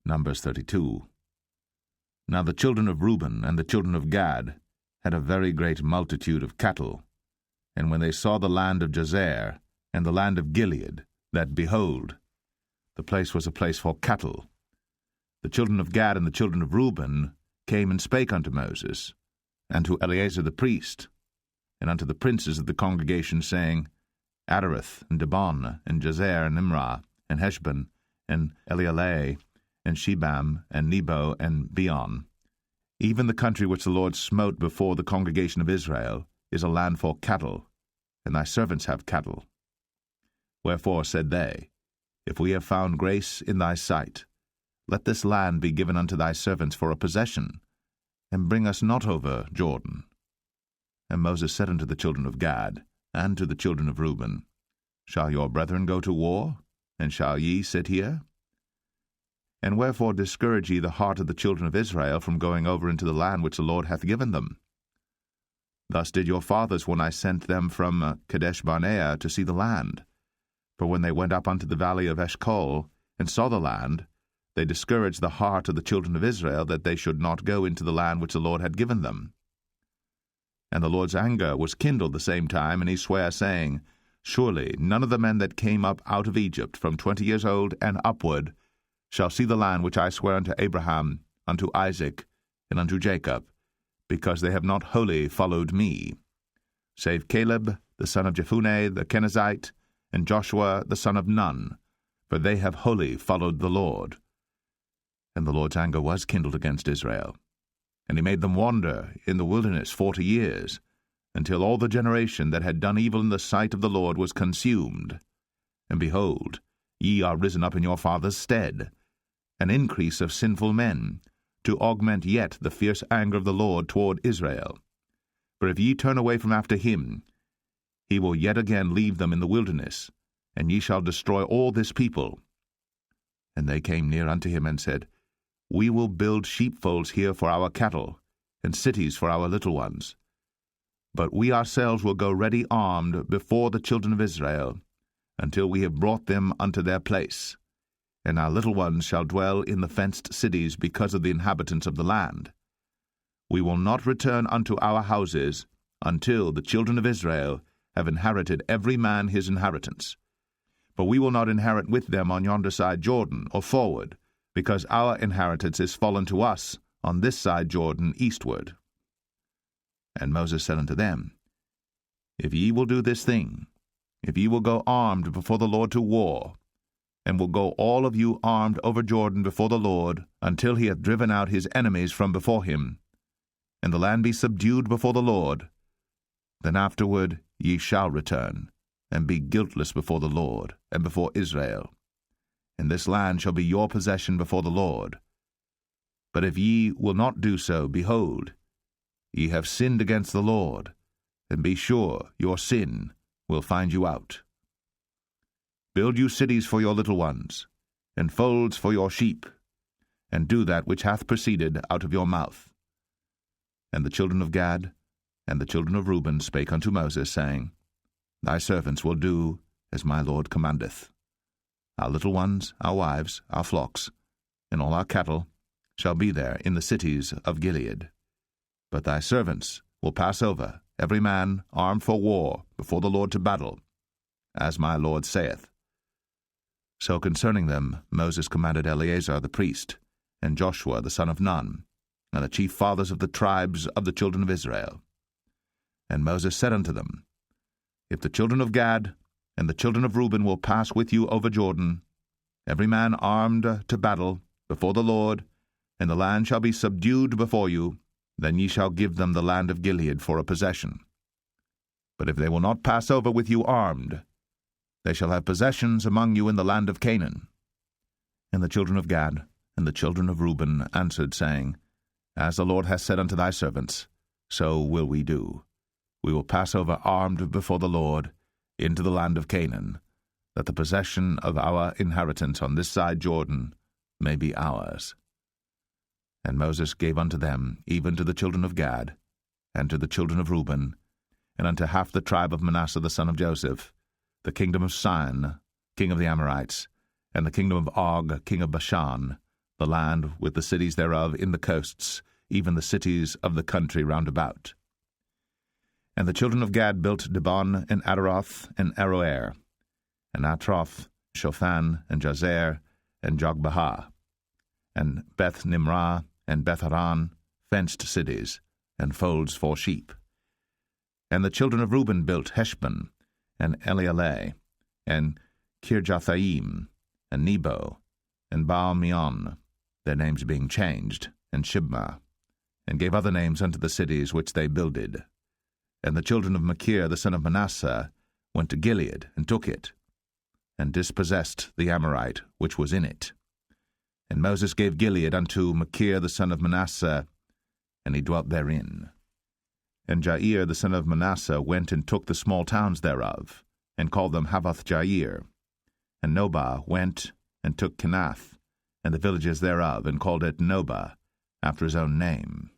Numbers 32. Now the children of Reuben and the children of Gad had a very great multitude of cattle. And when they saw the land of Jazer and the land of Gilead, that, behold, the place was a place for cattle, the children of Gad and the children of Reuben came and spake unto Moses, and to Eleazar the priest, and unto the princes of the congregation, saying, Adareth, and Dibon, and Jazer, and Imrah, and Heshbon, and Elealeh, and Shebam, and Nebo, and Beon, even the country which the Lord smote before the congregation of Israel, is a land for cattle, and thy servants have cattle. Wherefore said they, If we have found grace in thy sight, let this land be given unto thy servants for a possession, and bring us not over Jordan. And Moses said unto the children of Gad, and to the children of Reuben, Shall your brethren go to war, and shall ye sit here? And wherefore discourage ye the heart of the children of Israel from going over into the land which the Lord hath given them? Thus did your fathers when I sent them from Kadesh-barnea to see the land. For when they went up unto the valley of Eshcol, and saw the land, they discouraged the heart of the children of Israel, that they should not go into the land which the Lord had given them. And the Lord's anger was kindled the same time, and he sware, saying, Surely none of the men that came up out of Egypt from 20 years old and upward shall see the land which I swear unto Abraham, unto Isaac, and unto Jacob, because they have not wholly followed me, save Caleb the son of Jephunneh the Kenizzite, and Joshua the son of Nun, for they have wholly followed the Lord. And the Lord's anger was kindled against Israel, and he made them wander in the wilderness 40 years, until all the generation that had done evil in the sight of the Lord was consumed. And behold, ye are risen up in your father's stead, an increase of sinful men, to augment yet the fierce anger of the Lord toward Israel. For if ye turn away from after him, he will yet again leave them in the wilderness, and ye shall destroy all this people. And they came near unto him, and said, We will build sheepfolds here for our cattle, and cities for our little ones. But we ourselves will go ready armed before the children of Israel, until we have brought them unto their place. And our little ones shall dwell in the fenced cities because of the inhabitants of the land. We will not return unto our houses until the children of Israel have inherited every man his inheritance. For we will not inherit with them on yonder side Jordan, or forward, because our inheritance is fallen to us on this side Jordan eastward. And Moses said unto them, If ye will do this thing, if ye will go armed before the Lord to war, and will go all of you armed over Jordan before the Lord, until he hath driven out his enemies from before him, and the land be subdued before the Lord, then afterward ye shall return, and be guiltless before the Lord, and before Israel. And this land shall be your possession before the Lord. But if ye will not do so, behold, ye have sinned against the Lord, and be sure your sin will find you out. Build you cities for your little ones, and folds for your sheep, and do that which hath proceeded out of your mouth. And the children of Gad and the children of Reuben spake unto Moses, saying, Thy servants will do as my Lord commandeth. Our little ones, our wives, our flocks, and all our cattle shall be there in the cities of Gilead. But thy servants will pass over, every man armed for war, before the Lord to battle, as my Lord saith. So concerning them Moses commanded Eleazar the priest, and Joshua the son of Nun, and the chief fathers of the tribes of the children of Israel. And Moses said unto them, If the children of Gad and the children of Reuben will pass with you over Jordan, every man armed to battle, before the Lord, and the land shall be subdued before you, then ye shall give them the land of Gilead for a possession. But if they will not pass over with you armed, they shall have possessions among you in the land of Canaan. And the children of Gad and the children of Reuben answered, saying, As the Lord hath said unto thy servants, so will we do. We will pass over armed before the Lord into the land of Canaan, that the possession of our inheritance on this side Jordan may be ours. And Moses gave unto them, even to the children of Gad, and to the children of Reuben, and unto half the tribe of Manasseh the son of Joseph, the kingdom of Sihon, king of the Amorites, and the kingdom of Og, king of Bashan, the land with the cities thereof in the coasts, even the cities of the country round about. And the children of Gad built Dibon, and Adaroth, and Aroer, and Atroth, Shophan, and Jazer, and Jogbehah, and Beth Nimrah, and Beth Haran, fenced cities, and folds for sheep. And the children of Reuben built Heshbon, and Elealeh, and Kirjathaim, and Nebo, and Baal-meon, their names being changed, and Shibmah, and gave other names unto the cities which they builded. And the children of Machir the son of Manasseh went to Gilead, and took it, and dispossessed the Amorite which was in it. And Moses gave Gilead unto Machir the son of Manasseh, and he dwelt therein. And Jair the son of Manasseh went and took the small towns thereof, and called them Havoth-Jair. And Nobah went and took Kenath, and the villages thereof, and called it Nobah, after his own name.